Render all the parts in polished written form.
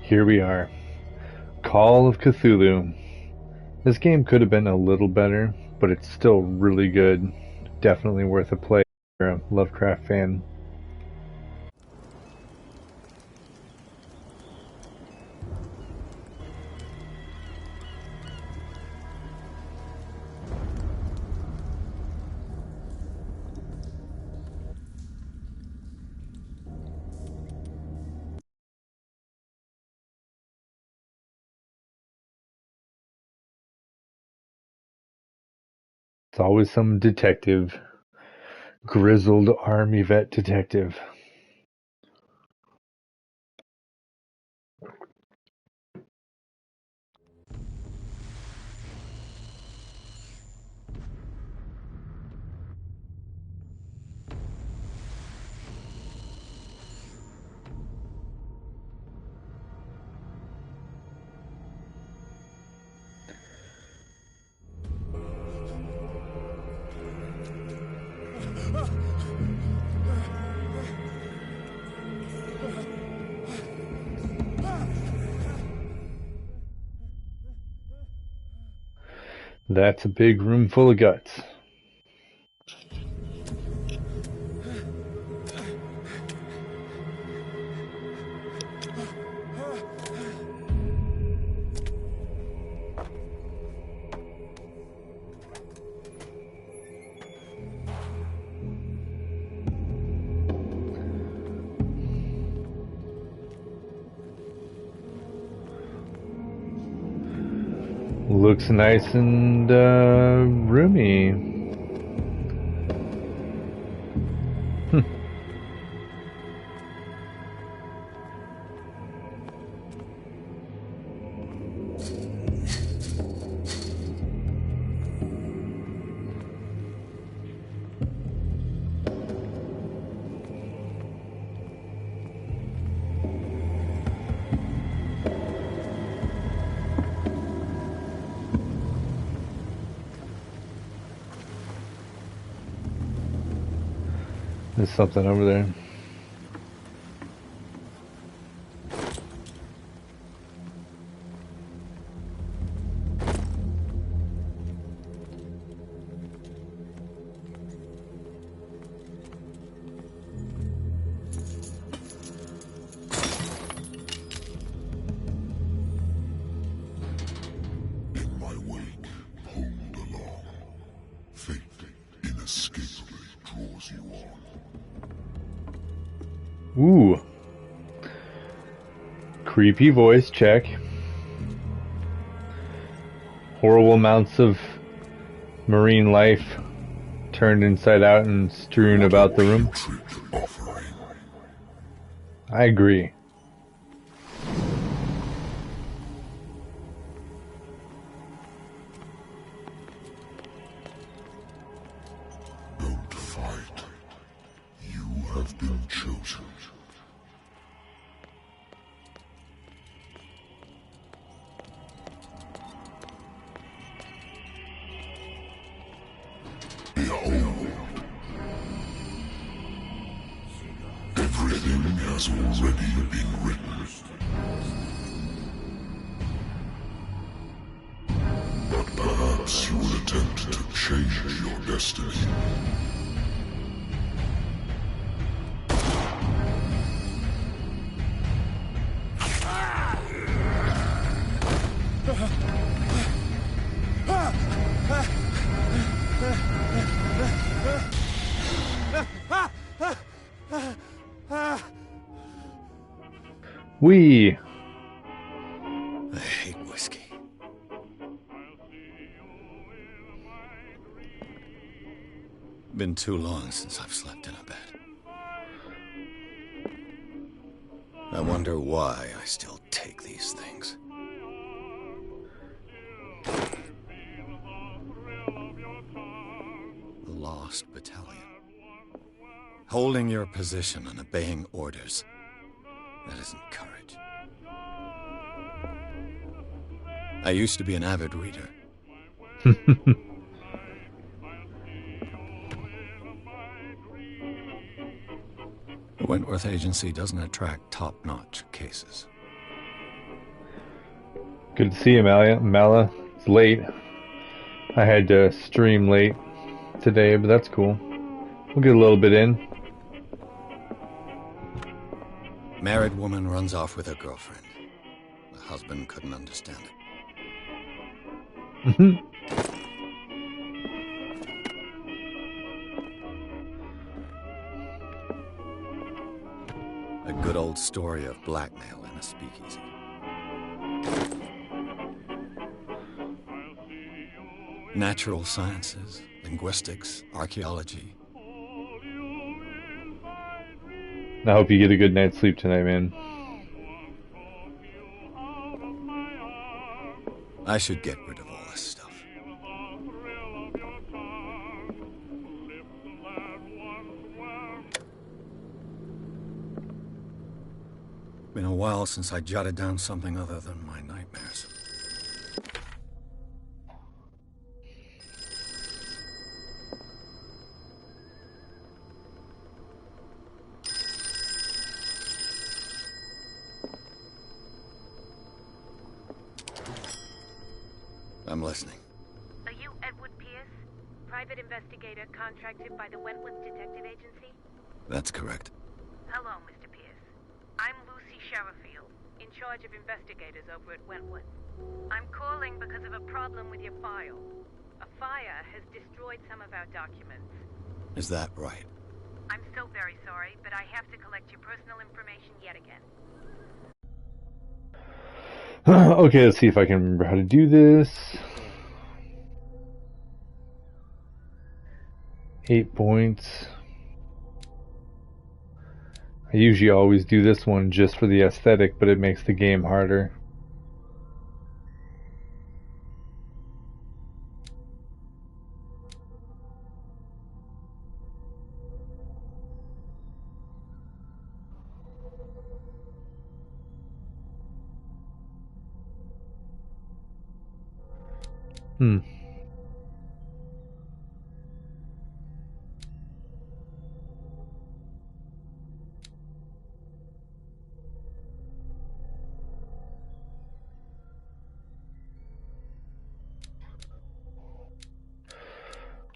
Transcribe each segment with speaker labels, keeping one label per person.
Speaker 1: Here we are. Call of Cthulhu. This game could have been a little better, but it's still really good. Definitely worth a play if you're a Lovecraft fan. It's always some detective. Grizzled army vet detective. That's a big room full of guts. Looks nice and roomy. There's something over there.
Speaker 2: In my wake, pulled along, fate inescapably draws you on.
Speaker 1: Ooh. Creepy voice check. Horrible amounts of marine life turned inside out and strewn about the room. I agree.
Speaker 2: Don't fight. You have been chosen. Behold. Everything has already been written. But perhaps you will attempt to change your destiny.
Speaker 1: We.
Speaker 3: I hate whiskey. Been too long since I've slept in a bed. I wonder why I still take these things. The Lost Battalion. Holding your position and obeying orders. That isn't courage. I used to be an avid reader. The Wentworth Agency doesn't attract top-notch cases.
Speaker 1: Good to see you, Mala. It's late. I had to stream late today, but that's cool. We'll get a little bit in.
Speaker 3: Married woman runs off with her girlfriend. The husband couldn't understand it. A good old story of blackmail in a speakeasy. Natural sciences, linguistics, archaeology.
Speaker 1: I hope you get a good night's sleep tonight, man.
Speaker 3: I should get rid of all this stuff. Been a while since I jotted down something other than my nightmares. I'm listening.
Speaker 4: Are you Edward Pierce, private investigator contracted by the Wentworth Detective Agency?
Speaker 3: That's correct.
Speaker 4: Hello, Mr. Pierce. I'm Lucy Sherifield, in charge of investigators over at Wentworth. I'm calling because of a problem with your file. A fire has destroyed some of our documents.
Speaker 3: Is that right?
Speaker 4: I'm so very sorry, but I have to collect your personal information yet again.
Speaker 1: Okay, let's see if I can remember how to do this. 8 points. I usually always do this one just for the aesthetic, but it makes the game harder.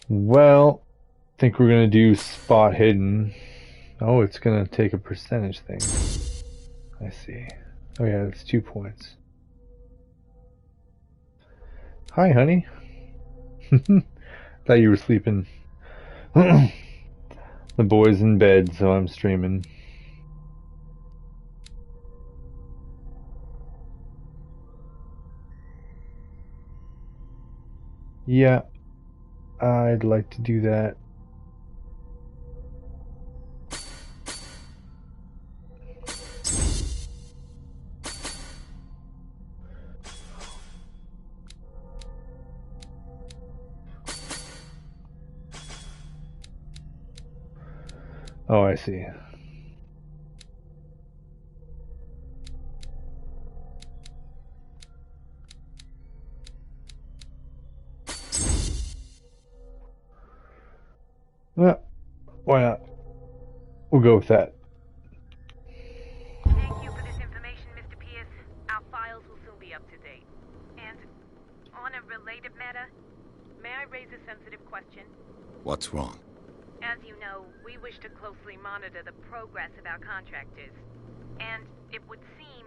Speaker 1: Well, I think we're going to do spot hidden. Oh, it's going to take a percentage thing. I see. Oh yeah, it's 2 points. Hi, honey. Thought you were sleeping. The boy's in bed, so I'm streaming. Yeah, I'd like to do that. Oh, I see. Well, why not? We'll go with that.
Speaker 4: Thank you for this information, Mr. Pierce. Our files will soon be up to date. And on a related matter, may I raise a sensitive question?
Speaker 3: What's wrong?
Speaker 4: As you know, we wish to closely monitor the progress of our contractors. And it would seem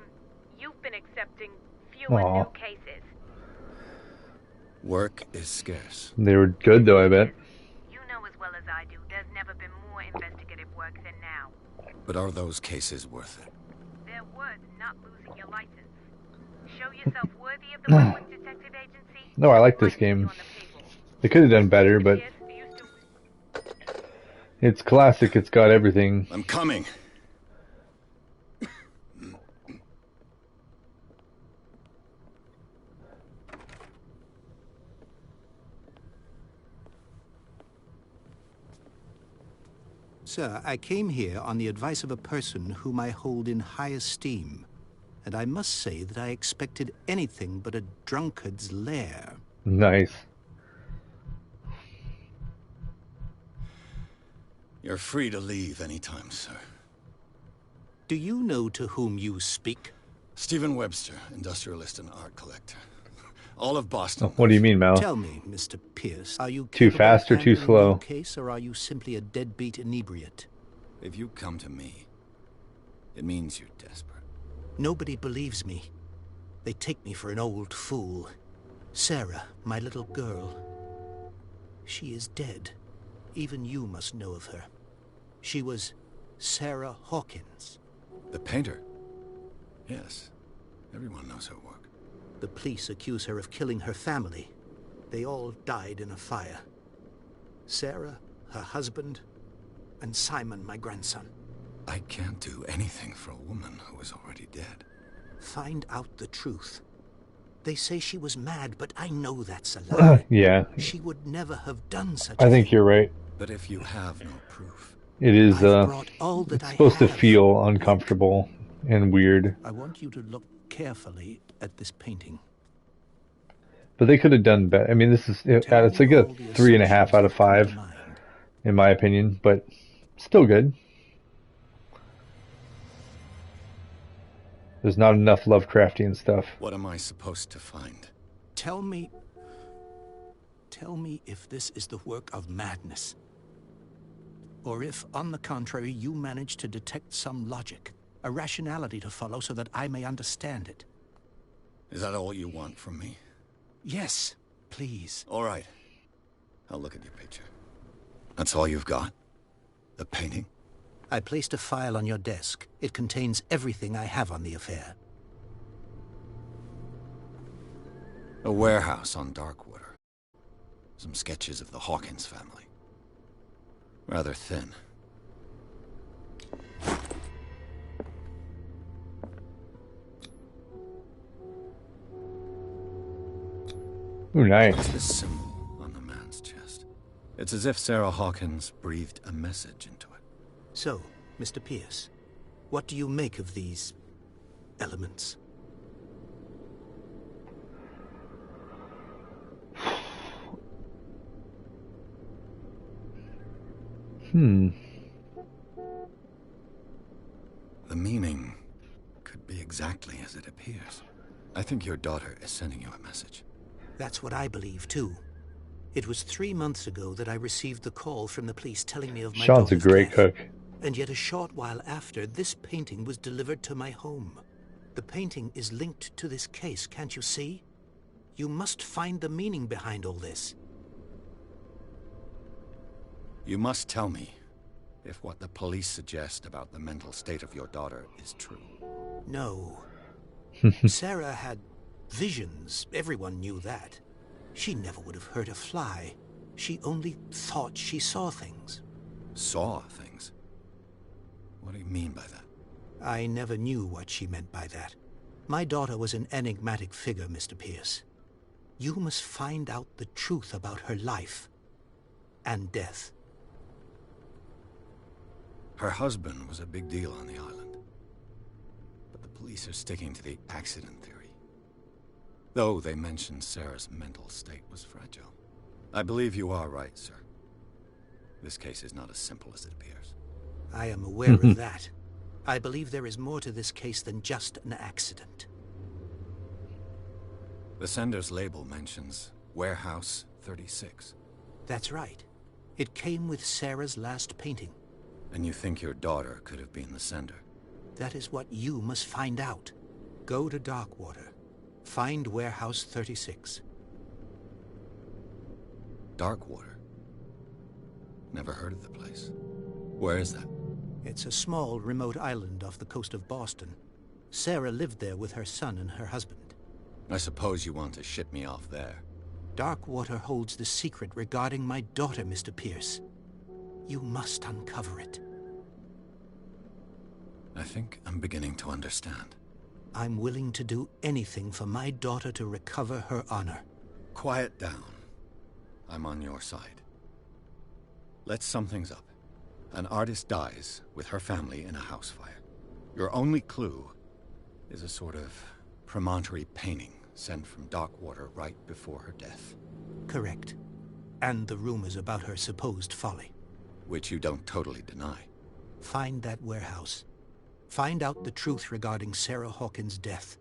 Speaker 4: you've been accepting fewer
Speaker 1: Aw.
Speaker 4: new cases.
Speaker 3: Work is scarce.
Speaker 1: They were good, though, I bet.
Speaker 4: You know as well as I do, there's never been more investigative work than now.
Speaker 3: But are those cases worth it?
Speaker 4: They're worth not losing your license. Show yourself worthy of the Wentworth Detective Agency.
Speaker 1: No, I like this
Speaker 4: Might put
Speaker 1: game.
Speaker 4: you on the payroll.
Speaker 1: They could have done better, but
Speaker 4: Yes, are you still...
Speaker 1: it's classic. It's got everything.
Speaker 3: I'm coming.
Speaker 5: Sir, I came here on the advice of a person whom I hold in high esteem, and I must say that I expected anything but a drunkard's lair.
Speaker 1: Nice.
Speaker 3: You're free to leave anytime, sir.
Speaker 5: Do you know to whom you speak?
Speaker 3: Stephen Webster, industrialist and art collector. All of Boston.
Speaker 1: Oh, what do you mean, Mal?
Speaker 5: Tell me, Mr. Pierce, are you
Speaker 1: Too
Speaker 5: capable
Speaker 1: fast
Speaker 5: of
Speaker 1: or too
Speaker 5: handling
Speaker 1: slow?
Speaker 5: your case, or are you simply a deadbeat inebriate?
Speaker 3: If you come to me, it means you're desperate.
Speaker 5: Nobody believes me. They take me for an old fool. Sarah, my little girl, she is dead. Even you must know of her. She was Sarah Hawkins.
Speaker 3: The painter? Yes. Everyone knows her work.
Speaker 5: The police accuse her of killing her family. They all died in a fire. Sarah, her husband, and Simon, my grandson.
Speaker 3: I can't do anything for a woman who is already dead.
Speaker 5: Find out the truth. They say she was mad, but I know that's a lie.
Speaker 1: Yeah,
Speaker 5: She would never have done such
Speaker 1: I
Speaker 5: a
Speaker 1: think
Speaker 5: thing.
Speaker 1: you're right.
Speaker 3: But if you have no proof...
Speaker 1: It is,
Speaker 5: I've brought all that
Speaker 1: it's
Speaker 5: I
Speaker 1: supposed to
Speaker 5: have.
Speaker 1: feel uncomfortable and weird.
Speaker 5: I want you to look carefully at this painting.
Speaker 1: But they could have done better. I mean, this is,
Speaker 5: Tell
Speaker 1: it's
Speaker 5: me
Speaker 1: like a
Speaker 5: all the
Speaker 1: 3.5 out
Speaker 5: assumptions
Speaker 1: of
Speaker 5: that come to
Speaker 1: 5,
Speaker 5: mind.
Speaker 1: in my opinion, but still good. There's not enough Lovecraftian stuff.
Speaker 3: What am I supposed to find?
Speaker 5: Tell me if this is the work of madness. Or if, on the contrary, you manage to detect some logic, a rationality to follow so that I may understand it.
Speaker 3: Is that all you want from me?
Speaker 5: Yes, please.
Speaker 3: All right. I'll look at your picture. That's all you've got? The painting?
Speaker 5: I placed a file on your desk. It contains everything I have on the affair.
Speaker 3: A warehouse on Darkwater. Some sketches of the Hawkins family. Rather thin.
Speaker 1: Ooh, nice.
Speaker 3: What's this symbol on the man's chest? It's as if Sarah Hawkins breathed a message into it.
Speaker 5: So, Mr. Pierce, what do you make of these elements?
Speaker 3: The meaning could be exactly as it appears. I think your daughter is sending you a message.
Speaker 5: That's what I believe, too. It was 3 months ago that I received the call from the police telling me of my
Speaker 1: Sean's a
Speaker 5: daughter's
Speaker 1: great
Speaker 5: death.
Speaker 1: cook.
Speaker 5: And yet a short while after, this painting was delivered to my home. The painting is linked to this case, can't you see? You must find the meaning behind all this.
Speaker 3: You must tell me if what the police suggest about the mental state of your daughter is true.
Speaker 5: No. Sarah had visions. Everyone knew that. She never would have hurt a fly. She only thought she saw things.
Speaker 3: Saw things? What do you mean by that?
Speaker 5: I never knew what she meant by that. My daughter was an enigmatic figure, Mr. Pierce. You must find out the truth about her life and death.
Speaker 3: Her husband was a big deal on the island. But the police are sticking to the accident theory. Though they mentioned Sarah's mental state was fragile. I believe you are right, sir. This case is not as simple as it appears.
Speaker 5: I am aware of that. I believe there is more to this case than just an accident.
Speaker 3: The sender's label mentions Warehouse 36.
Speaker 5: That's right. It came with Sarah's last painting.
Speaker 3: And you think your daughter could have been the sender?
Speaker 5: That is what you must find out. Go to Darkwater. Find Warehouse 36.
Speaker 3: Darkwater? Never heard of the place. Where is that?
Speaker 5: It's a small, remote island off the coast of Boston. Sarah lived there with her son and her husband.
Speaker 3: I suppose you want to ship me off there.
Speaker 5: Darkwater holds the secret regarding my daughter, Mr. Pierce. You must uncover it.
Speaker 3: I think I'm beginning to understand.
Speaker 5: I'm willing to do anything for my daughter to recover her honor.
Speaker 3: Quiet down. I'm on your side. Let's sum things up. An artist dies with her family in a house fire. Your only clue is a sort of promontory painting sent from Darkwater right before her death.
Speaker 5: Correct. And the rumors about her supposed folly.
Speaker 3: Which you don't totally deny.
Speaker 5: Find that warehouse. Find out the truth regarding Sarah Hawkins' death.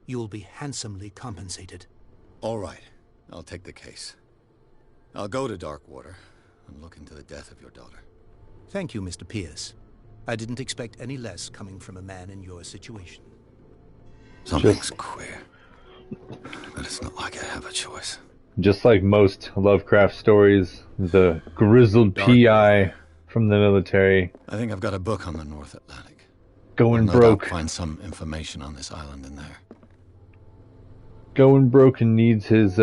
Speaker 5: You will be handsomely compensated.
Speaker 3: All right. I'll take the case. I'll go to Darkwater and look into the death of your daughter.
Speaker 5: Thank you, Mr. Pierce. I didn't expect any less coming from a man in your situation.
Speaker 3: Something's queer. But it's not like I have a choice.
Speaker 1: Just like most Lovecraft stories, the grizzled PI from the military
Speaker 3: I think I've got a book on the North Atlantic.
Speaker 1: going
Speaker 3: I'll no
Speaker 1: broke.
Speaker 3: doubt find some information on this island in there.
Speaker 1: Going broke and needs his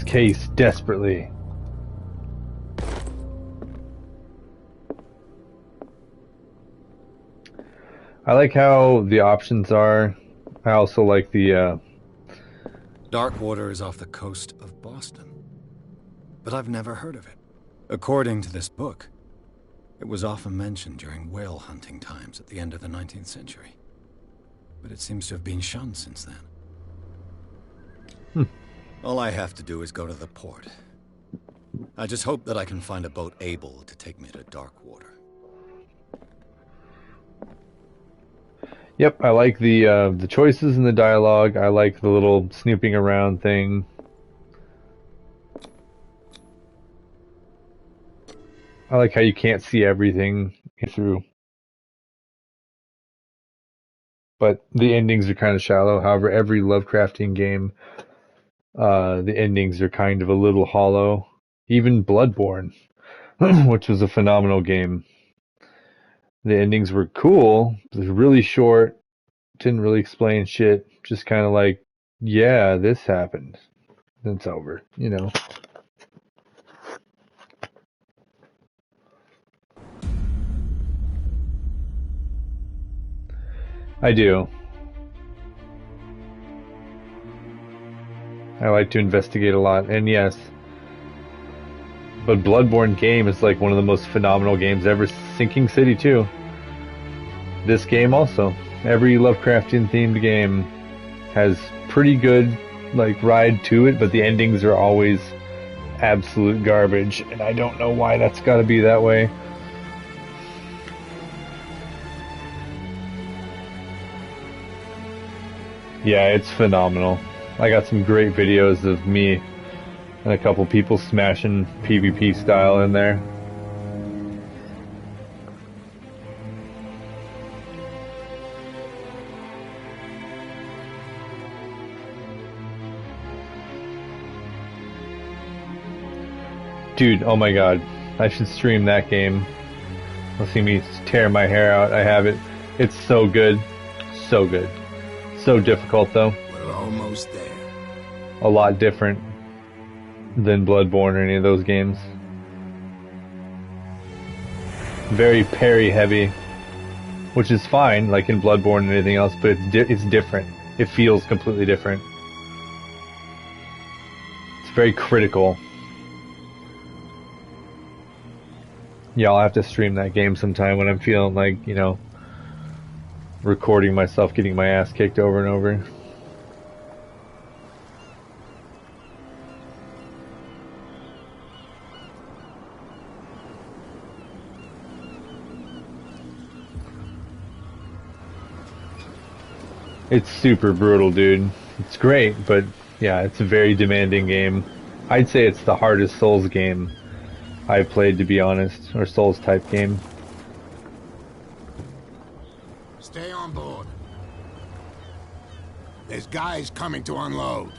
Speaker 1: case desperately. I like how the options are. I also like the
Speaker 3: Darkwater is off the coast of Boston. But I've never heard of it. According to this book, it was often mentioned during whale hunting times at the end of the 19th century. But it seems to have been shunned since then. All I have to do is go to the port. I just hope that I can find a boat able to take me to Darkwater.
Speaker 1: Yep, I like the choices in the dialogue. I like the little snooping around thing. I like how you can't see everything through. But the endings are kind of shallow. However, every Lovecraftian game, the endings are kind of a little hollow. Even Bloodborne, which was a phenomenal game. The endings were cool. It was really short. Didn't really explain shit. Just kind of like, yeah, this happened. Then it's over, you know. I do. I like to investigate a lot, and yes. But Bloodborne game is like one of the most phenomenal games ever. Sinking City too. This game also. Every Lovecraftian themed game has pretty good like ride to it, but the endings are always absolute garbage, and I don't know why that's got to be that way. Yeah, it's phenomenal. I got some great videos of me and a couple people smashing PvP style in there. Dude, oh my god. I should stream that game. You'll see me tear my hair out. I have it. It's so good. So good. So difficult though.
Speaker 2: We're almost there.
Speaker 1: A lot different than Bloodborne or any of those games. Very parry heavy, which is fine, like in Bloodborne and anything else, but it's different. It feels completely different. It's very critical. Yeah, I'll have to stream that game sometime when I'm feeling like, you know, recording myself getting my ass kicked over and over. It's super brutal, dude. It's great, but yeah, it's a very demanding game. I'd say it's the hardest Souls game I've played, to be honest, or Souls type game.
Speaker 2: Stay on board. There's guys coming to unload.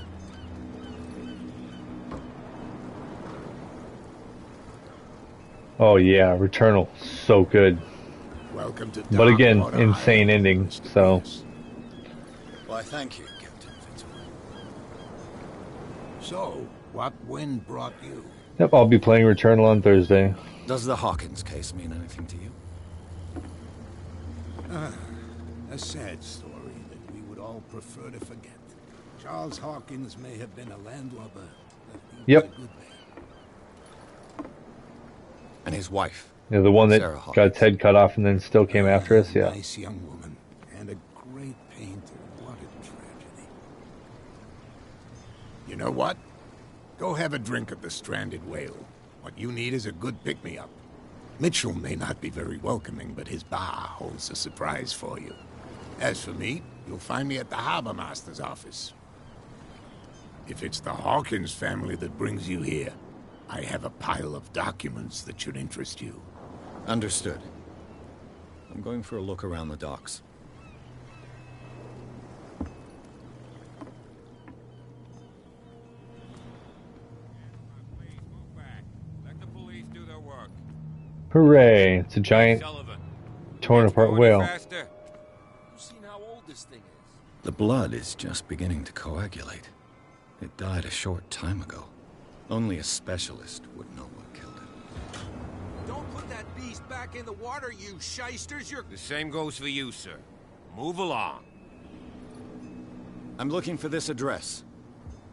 Speaker 1: Oh yeah, Returnal, so good.
Speaker 2: Welcome to
Speaker 1: But again,
Speaker 2: Darkwater
Speaker 1: insane
Speaker 2: Island,
Speaker 1: ending,
Speaker 2: Mr.
Speaker 1: so.
Speaker 2: Pierce.
Speaker 3: Why, thank you, Captain Fitzroy.
Speaker 2: So, what wind brought you?
Speaker 1: Yep, I'll be playing Returnal on Thursday.
Speaker 3: Does the Hawkins case mean anything to you?
Speaker 2: A sad story that we would all prefer to forget. Charles Hawkins may have been a landlubber, but he was
Speaker 1: Yep.
Speaker 2: a good man.
Speaker 3: And his wife?
Speaker 1: Yeah, the one that
Speaker 3: Sarah
Speaker 1: got
Speaker 3: Hawkins.
Speaker 1: its head cut off and then still came after us, yeah.
Speaker 2: Nice young woman, and a great painter. What a tragedy. You know what? Go have a drink of the stranded whale. What you need is a good pick-me-up. Mitchell may not be very welcoming, but his bar holds a surprise for you. As for me, you'll find me at the harbor master's office. If it's the Hawkins family that brings you here, I have a pile of documents that should interest you.
Speaker 3: Understood. I'm going for a look around the docks.
Speaker 6: Let the police do their work.
Speaker 1: Hooray! It's a giant,
Speaker 6: Sullivan,
Speaker 1: torn
Speaker 6: let's
Speaker 1: apart
Speaker 6: go any
Speaker 1: whale.
Speaker 6: faster.
Speaker 7: You've seen how old this thing is.
Speaker 3: The blood is just beginning to coagulate. It died a short time ago. Only a specialist would know what killed it.
Speaker 7: Don't put that beast back in the water, you shysters! You're...
Speaker 6: The same goes for you, sir. Move along.
Speaker 3: I'm looking for this address.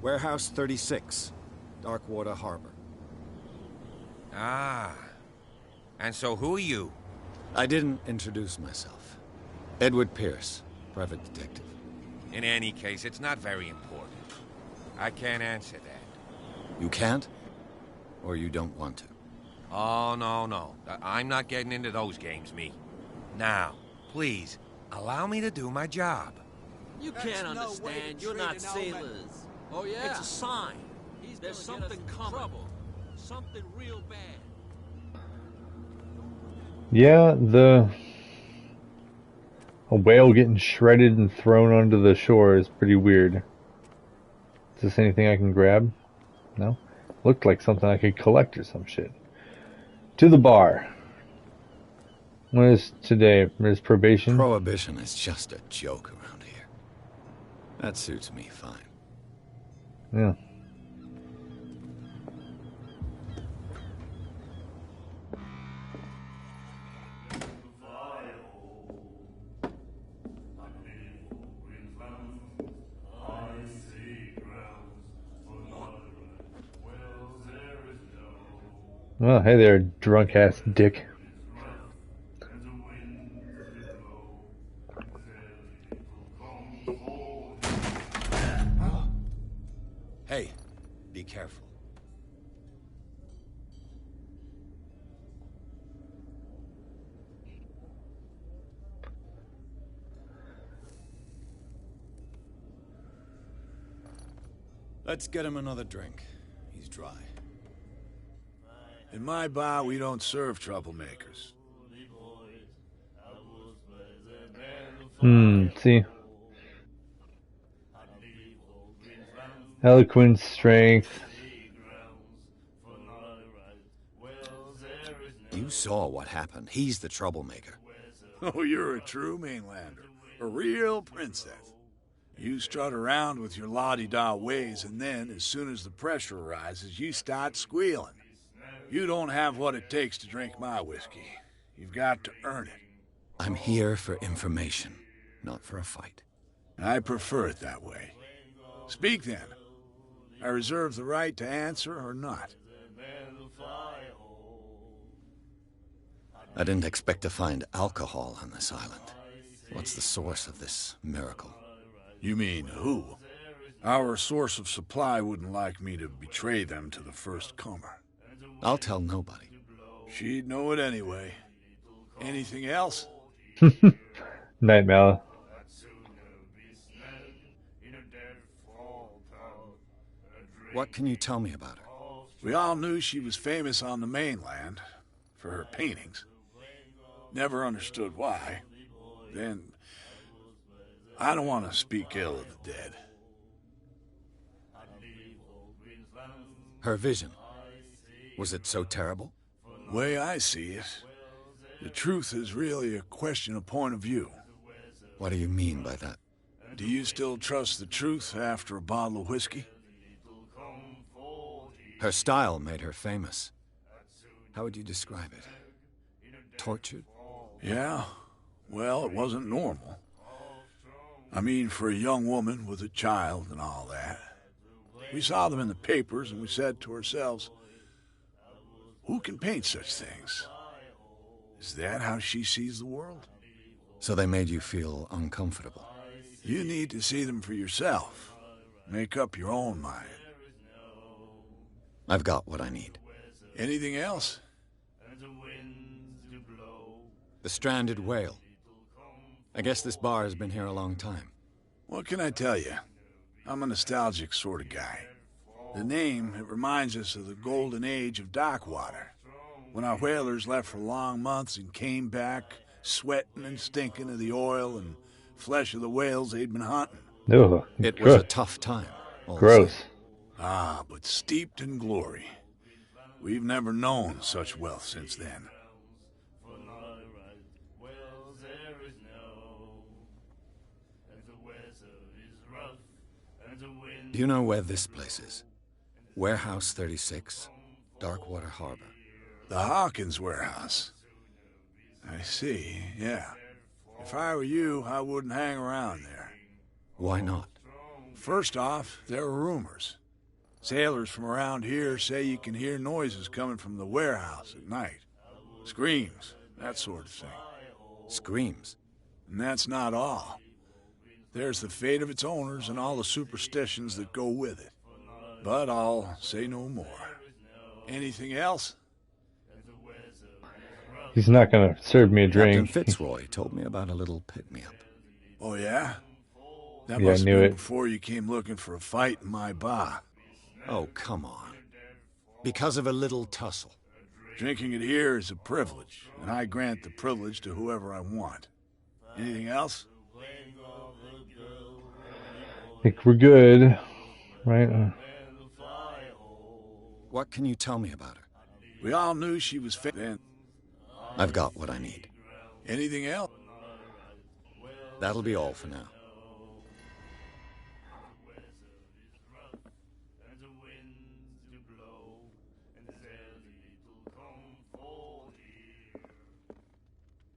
Speaker 3: Warehouse 36, Darkwater Harbor.
Speaker 6: Ah. And so who are you?
Speaker 3: I didn't introduce myself. Edward Pierce, private detective.
Speaker 6: In any case, it's not very important. I can't answer that.
Speaker 3: You can't? Or you don't want to?
Speaker 6: Oh, no. I'm not getting into those games, me. Now, please, allow me to do my job.
Speaker 7: You can't understand. You're not sailors. Oh, yeah? It's a sign. There's something coming. Trouble. Something real bad.
Speaker 1: Yeah, a whale getting shredded and thrown onto the shore is pretty weird. Is this anything I can grab? No? Looked like something I could collect or some shit. To the bar. What is today? Is probation?
Speaker 3: Prohibition is just a joke around here. That suits me fine.
Speaker 1: Yeah. Well, hey there, drunk ass dick.
Speaker 3: Hey, be careful. Let's get him another drink. He's dry.
Speaker 2: In my bar, we don't serve troublemakers.
Speaker 1: See. Eloquence, strength.
Speaker 3: You saw what happened. He's the troublemaker.
Speaker 2: Oh, you're a true mainlander. A real princess. You strut around with your la-di-da ways, and then, as soon as the pressure arises, you start squealing. You don't have what it takes to drink my whiskey. You've got to earn it.
Speaker 3: I'm here for information, not for a fight.
Speaker 2: I prefer it that way. Speak then. I reserve the right to answer or not.
Speaker 3: I didn't expect to find alcohol on this island. What's the source of this miracle?
Speaker 2: You mean who? Our source of supply wouldn't like me to betray them to the first comer.
Speaker 3: I'll tell nobody.
Speaker 2: She'd know it anyway. Anything else?
Speaker 1: Night Mal.
Speaker 3: What can you tell me about her?
Speaker 2: We all knew she was famous on the mainland for her paintings. Never understood why. Then, I don't want to speak ill of the dead.
Speaker 3: Her vision. Was it so terrible?
Speaker 2: Way I see it, the truth is really a question of point of view.
Speaker 3: What do you mean by that?
Speaker 2: Do you still trust the truth after a bottle of whiskey?
Speaker 3: Her style made her famous. How would you describe it? Tortured?
Speaker 2: Yeah, well, it wasn't normal. I mean, for a young woman with a child and all that. We saw them in the papers and we said to ourselves, who can paint such things? Is that how she sees the world?
Speaker 3: So they made you feel uncomfortable?
Speaker 2: You need to see them for yourself. Make up your own mind.
Speaker 3: I've got what I need.
Speaker 2: Anything else?
Speaker 3: The stranded whale. I guess this bar has been here a long time.
Speaker 2: What can I tell you? I'm a nostalgic sort of guy. The name, it reminds us of the golden age of dockwater, when our whalers left for long months and came back sweating and stinking of the oil and flesh of the whales they'd been hunting.
Speaker 1: Ugh,
Speaker 3: It was a tough time. all the
Speaker 1: gross.
Speaker 3: same.
Speaker 2: Ah, but steeped in glory. We've never known such wealth since then.
Speaker 3: Do you know where this place is? Warehouse 36, Darkwater Harbor.
Speaker 2: The Hawkins warehouse. I see, yeah. If I were you, I wouldn't hang around there.
Speaker 3: Why not?
Speaker 2: First off, there are rumors. Sailors from around here say you can hear noises coming from the warehouse at night. Screams, that sort of thing.
Speaker 3: Screams.
Speaker 2: And that's not all. There's the fate of its owners and all the superstitions that go with it. But I'll say no more. Anything else?
Speaker 1: He's not going to serve me a
Speaker 3: Captain
Speaker 1: drink.
Speaker 3: Fitzroy told me about a little pick-me-up.
Speaker 2: Oh, yeah? That
Speaker 1: Yeah, I
Speaker 2: must have
Speaker 1: knew
Speaker 2: been
Speaker 1: it.
Speaker 2: before you came looking for a fight in my bar.
Speaker 3: Oh, come on. Because of a little tussle.
Speaker 2: Drinking it here is a privilege, and I grant the privilege to whoever I want. Anything else?
Speaker 1: I think we're good, right?
Speaker 3: What can you tell me about her?
Speaker 2: We all knew she was fit then.
Speaker 3: I've got what I need.
Speaker 2: Anything else?
Speaker 3: That'll be all for now.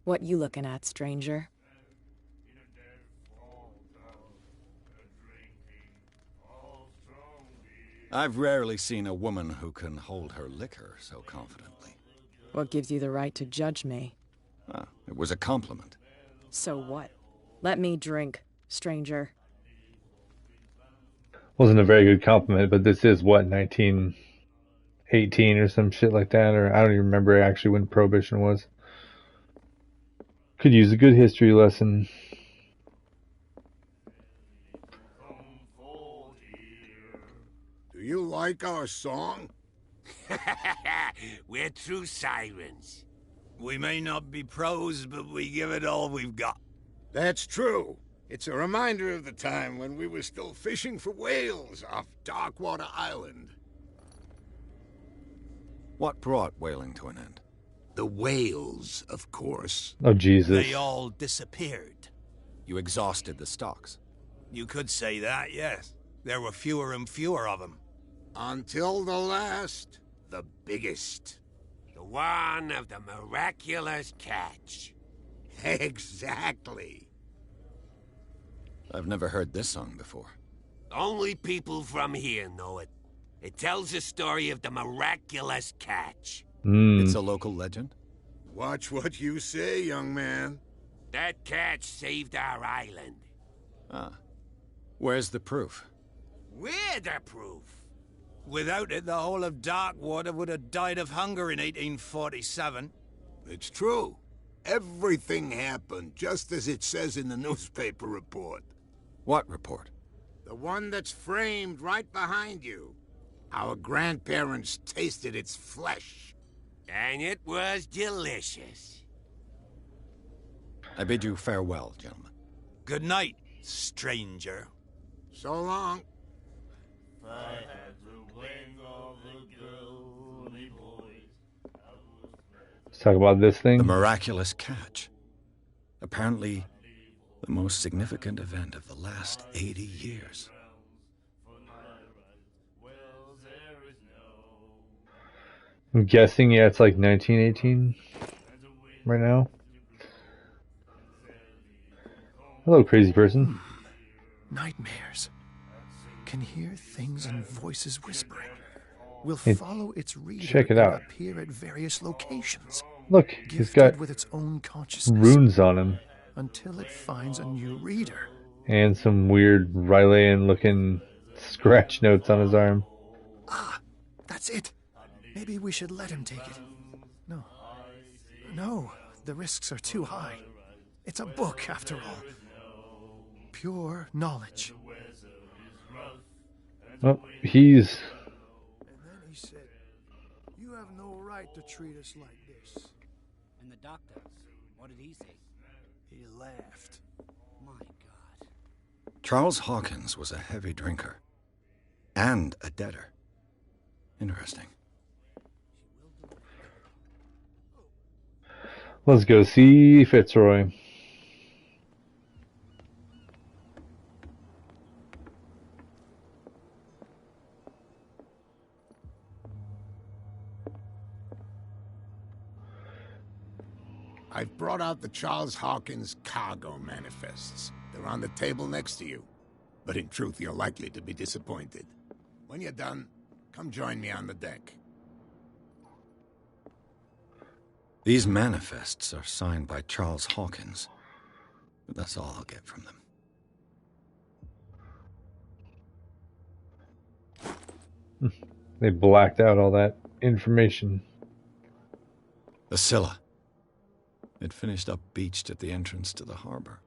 Speaker 8: What you looking at, stranger?
Speaker 3: I've rarely seen a woman who can hold her liquor so confidently.
Speaker 8: What gives you the right to judge me?
Speaker 3: Ah, it was a compliment.
Speaker 8: So what? Let me drink, stranger.
Speaker 1: Wasn't a very good compliment, but this is what, 1918 or some shit like that, or I don't even remember actually when Prohibition was. Could use a good history lesson.
Speaker 9: Do you like our song?
Speaker 10: We're true sirens. We may not be pros, but we give it all we've got.
Speaker 9: That's true. It's a reminder of the time when we were still fishing for whales off Darkwater Island.
Speaker 3: What brought whaling to an end?
Speaker 9: The whales, of course.
Speaker 1: Oh, Jesus.
Speaker 5: They all disappeared.
Speaker 3: You exhausted the stocks.
Speaker 10: You could say that, yes. There were fewer and fewer of them.
Speaker 9: Until the last, the biggest.
Speaker 10: The one of the miraculous catch.
Speaker 9: Exactly.
Speaker 3: I've never heard this song before.
Speaker 10: Only people from here know it. It tells the story of the miraculous catch.
Speaker 3: It's a local legend?
Speaker 9: Watch what you say, young man.
Speaker 10: That catch saved our island.
Speaker 3: Ah. Where's the proof?
Speaker 10: We're the proof. Without it, the whole of Darkwater would have died of hunger in 1847.
Speaker 9: It's true. Everything happened just as it says in the newspaper report.
Speaker 3: What report?
Speaker 9: The one that's framed right behind you. Our grandparents tasted its flesh.
Speaker 10: And it was delicious.
Speaker 3: I bid you farewell, gentlemen.
Speaker 10: Good night, stranger.
Speaker 9: So long.
Speaker 1: Let's talk about this thing.
Speaker 3: The miraculous catch. Apparently, the most significant event of the last 80 years.
Speaker 1: I'm guessing, yeah, it's like 1918 right now. Hello, crazy person.
Speaker 5: Nightmares. Can hear things and voices whispering. Will
Speaker 1: Hey,
Speaker 5: follow its reader
Speaker 1: check it
Speaker 5: and
Speaker 1: out.
Speaker 5: appear at various locations.
Speaker 1: Look, he's
Speaker 5: Gifted
Speaker 1: got
Speaker 5: with its own consciousness
Speaker 1: runes on him
Speaker 5: until it finds a new reader.
Speaker 1: and some weird Rylean-looking scratch notes on his arm.
Speaker 5: Ah, that's it. Maybe we should let him take it. No. No,
Speaker 11: The risks are too high. It's a book, after all. Pure knowledge.
Speaker 1: Well, he's...
Speaker 12: And then he said, "You have no right to treat us like this."
Speaker 13: And the doctor, what did he say?
Speaker 12: He laughed.
Speaker 13: My God.
Speaker 3: Charles Hawkins was a heavy drinker. And a debtor. Interesting.
Speaker 1: Let's go see Fitzroy.
Speaker 9: I've brought out the Charles Hawkins cargo manifests. They're on the table next to you. But in truth, you're likely to be disappointed. When you're done, come join me on the deck.
Speaker 3: These manifests are signed by Charles Hawkins. But that's all I'll get from them.
Speaker 1: They blacked out all that information.
Speaker 3: The Scylla. It finished up beached at the entrance to the harbor.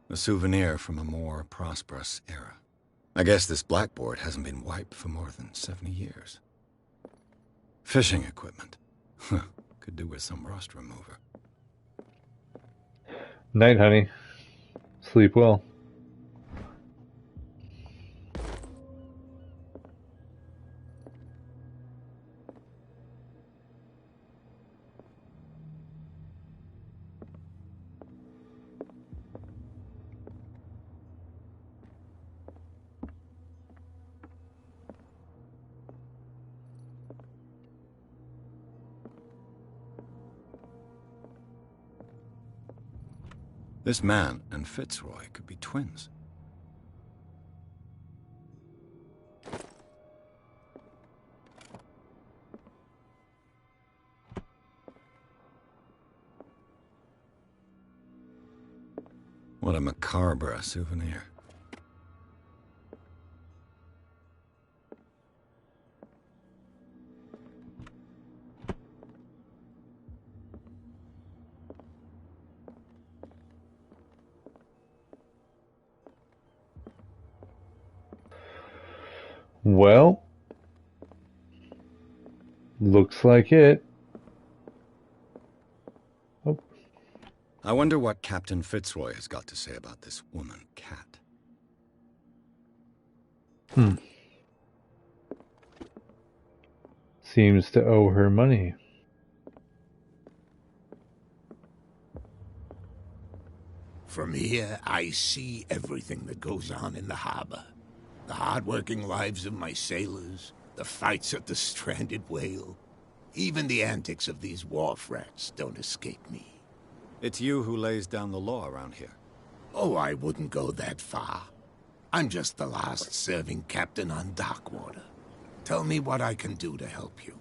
Speaker 3: A souvenir from a more prosperous era. I guess this blackboard hasn't been wiped for more than 70 years. Fishing equipment. Could do with some rust remover.
Speaker 1: Night, honey. Sleep well.
Speaker 3: This man and Fitzroy could be twins. What a macabre souvenir.
Speaker 1: Well, looks like it. Oh.
Speaker 3: I wonder what Captain Fitzroy has got to say about this woman, Cat.
Speaker 1: Seems to owe her money.
Speaker 9: From here, I see everything that goes on in the harbor. The hard-working lives of my sailors, the fights at the stranded whale. Even the antics of these wharf rats don't escape me.
Speaker 3: It's you who lays down the law around here.
Speaker 9: Oh, I wouldn't go that far. I'm just the last serving captain on Darkwater. Tell me what I can do to help you.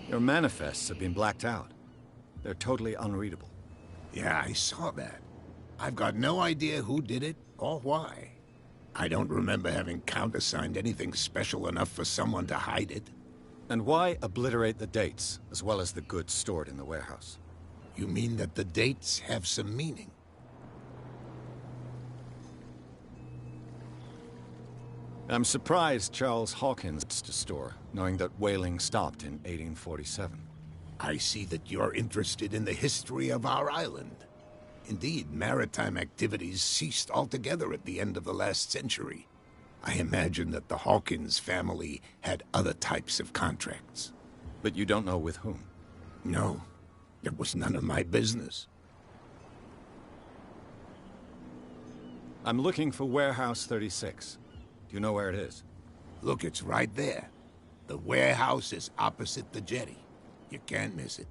Speaker 3: Your manifests have been blacked out. They're totally unreadable.
Speaker 9: Yeah, I saw that. I've got no idea who did it or why. I don't remember having countersigned anything special enough for someone to hide it.
Speaker 3: And why obliterate the dates, as well as the goods stored in the warehouse?
Speaker 9: You mean that the dates have some meaning?
Speaker 3: I'm surprised Charles Hawkins to store, knowing that whaling stopped in 1847.
Speaker 9: I see that you're interested in the history of our island. Indeed, maritime activities ceased altogether at the end of the last century. I imagine that the Hawkins family had other types of contracts.
Speaker 3: But you don't know with whom?
Speaker 9: No, it was none of my business.
Speaker 3: I'm looking for Warehouse 36. Do you know where it is?
Speaker 9: Look, it's right there. The warehouse is opposite the jetty. You can't miss it.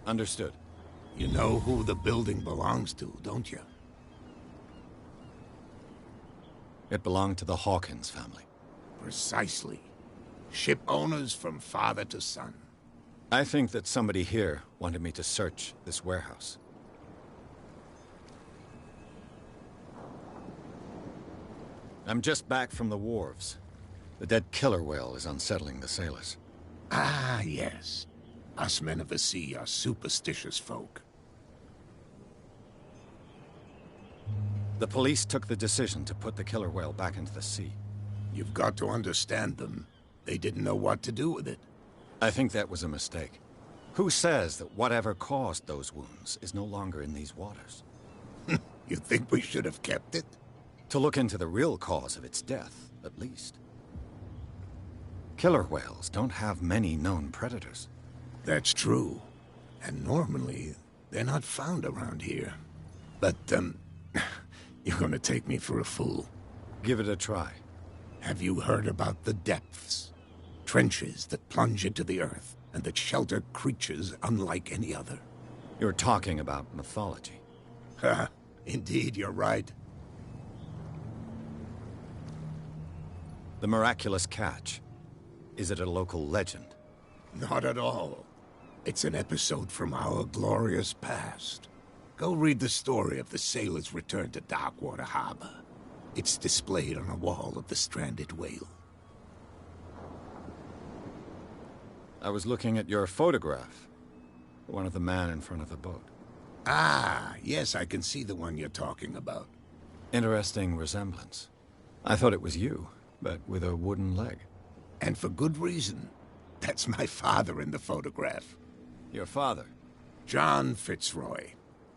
Speaker 3: Understood.
Speaker 9: You know who the building belongs to, don't you?
Speaker 3: It belonged to the Hawkins family.
Speaker 9: Precisely. Ship owners from father to son.
Speaker 3: I think that somebody here wanted me to search this warehouse. I'm just back from the wharves. The dead killer whale is unsettling the sailors.
Speaker 9: Ah, yes. Us men of the sea are superstitious folk.
Speaker 3: The police took the decision to put the killer whale back into the sea.
Speaker 9: You've got to understand them. They didn't know what to do with it.
Speaker 3: I think that was a mistake. Who says that whatever caused those wounds is no longer in these waters?
Speaker 9: You think we should have kept it?
Speaker 3: To look into the real cause of its death, at least. Killer whales don't have many known predators.
Speaker 9: That's true. And normally, they're not found around here. But, you're gonna take me for a fool.
Speaker 3: Give it a try.
Speaker 9: Have you heard about the depths? Trenches that plunge into the earth, and that shelter creatures unlike any other.
Speaker 3: You're talking about mythology.
Speaker 9: Ha! Indeed, you're right.
Speaker 3: The miraculous catch. Is it a local legend?
Speaker 9: Not at all. It's an episode from our glorious past. Go read the story of the sailor's return to Darkwater Harbor. It's displayed on a wall of the stranded whale.
Speaker 3: I was looking at your photograph. One of the man in front of the boat.
Speaker 9: Ah, yes, I can see the one you're talking about.
Speaker 3: Interesting resemblance. I thought it was you, but with a wooden leg.
Speaker 9: And for good reason. That's my father in the photograph.
Speaker 3: Your father?
Speaker 9: John Fitzroy,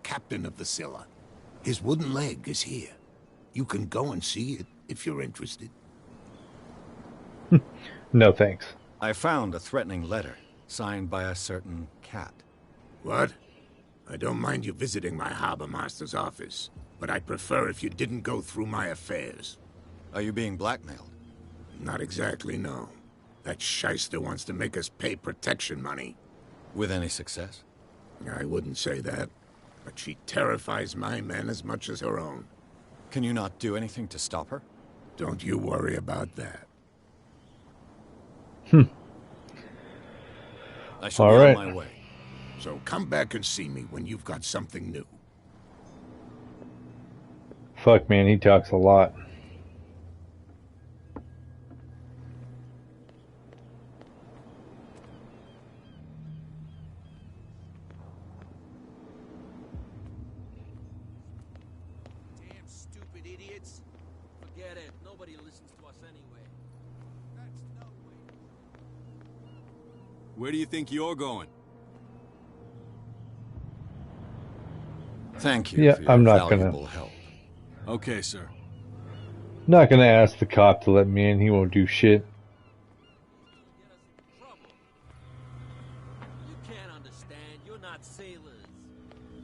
Speaker 9: captain of the Scylla. His wooden leg is here. You can go and see it if you're interested.
Speaker 1: No thanks.
Speaker 3: I found a threatening letter, signed by a certain cat.
Speaker 9: What? I don't mind you visiting my harbor master's office, but I'd prefer if you didn't go through my affairs.
Speaker 3: Are you being blackmailed?
Speaker 9: Not exactly, no. That shyster wants to make us pay protection money.
Speaker 3: With any success?
Speaker 9: I wouldn't say that, but she terrifies my men as much as her own.
Speaker 3: Can you not do anything to stop her?
Speaker 9: Don't you worry about that.
Speaker 3: I shall be on my way.
Speaker 9: So come back and see me when you've got something new.
Speaker 1: Fuck, man, he talks a lot.
Speaker 7: Damn stupid idiots. Forget it. Nobody listens to us anyway. That's no way.
Speaker 14: Where do you think you're going?
Speaker 3: Thank you
Speaker 1: Yeah,
Speaker 3: for your
Speaker 1: I'm not
Speaker 3: valuable
Speaker 1: gonna.
Speaker 3: help.
Speaker 14: Okay, sir.
Speaker 1: Not gonna ask the cop to let me in. He won't do shit.
Speaker 7: You can't understand. You're not sailors.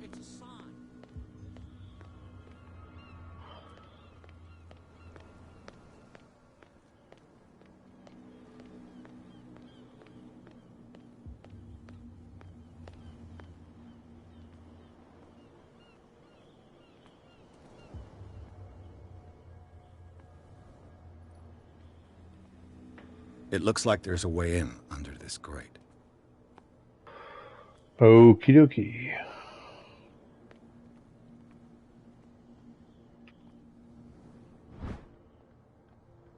Speaker 7: It's a sign.
Speaker 3: It looks like there's a way in under this grate.
Speaker 1: Okie dokie.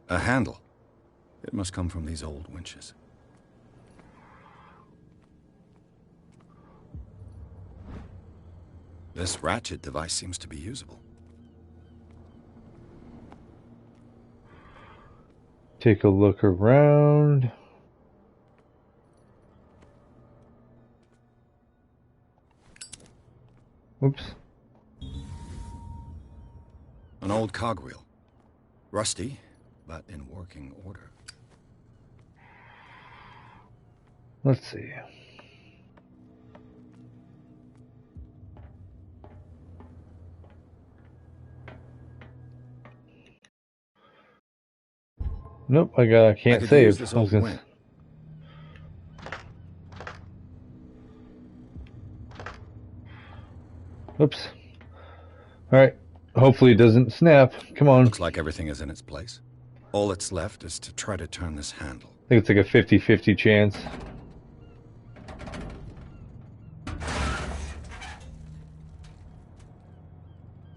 Speaker 3: A handle. It must come from these old winches. This ratchet device seems to be usable.
Speaker 1: Take a look around. Oops.
Speaker 3: An old cogwheel. Rusty, but in working order.
Speaker 1: Let's see. Nope, can't save.
Speaker 3: Use this old wing.
Speaker 1: Oops. Alright. Hopefully it doesn't snap. Come on.
Speaker 3: Looks like everything is in its place. All that's left is to try to turn this handle.
Speaker 1: I think it's like a 50-50 chance.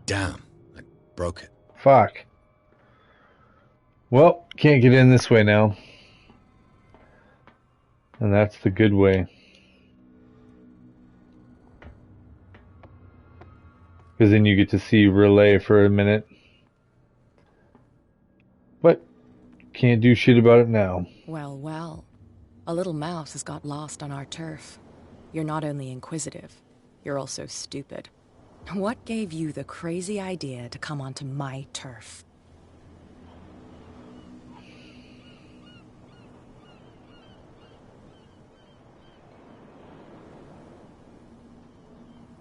Speaker 3: Damn, I broke it.
Speaker 1: Fuck. Well, can't get in this way now. And that's the good way. Because then you get to see Relay for a minute. But can't do shit about it now.
Speaker 8: Well, well. A little mouse has got lost on our turf. You're not only inquisitive, you're also stupid. What gave you the crazy idea to come onto my turf?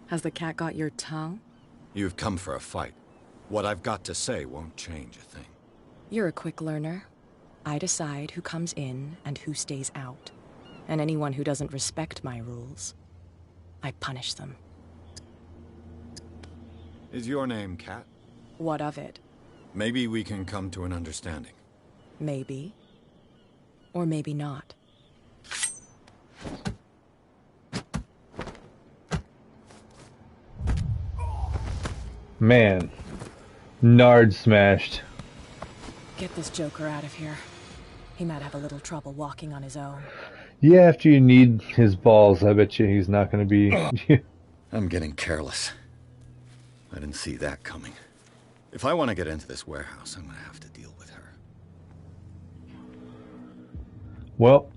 Speaker 8: Has the cat got your tongue?
Speaker 3: You've come for a fight. What I've got to say won't change a thing.
Speaker 8: You're a quick learner. I decide who comes in and who stays out. And anyone who doesn't respect my rules, I punish them.
Speaker 3: Is your name Cat?
Speaker 8: What of it?
Speaker 3: Maybe we can come to an understanding.
Speaker 8: Maybe. Or maybe not.
Speaker 1: Man. Nard smashed.
Speaker 8: Get this joker out of here. He might have a little trouble walking on his own.
Speaker 1: Yeah, after you need his balls, I bet you he's not going to be...
Speaker 3: I'm getting careless. I didn't see that coming. If I want to get into this warehouse, I'm going to have to deal with her.
Speaker 1: Well,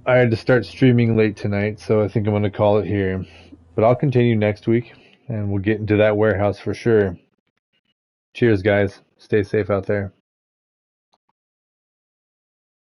Speaker 1: I had to start streaming late tonight, so I think I'm going to call it here. But I'll continue next week, and we'll get into that warehouse for sure. Cheers, guys. Stay safe out there.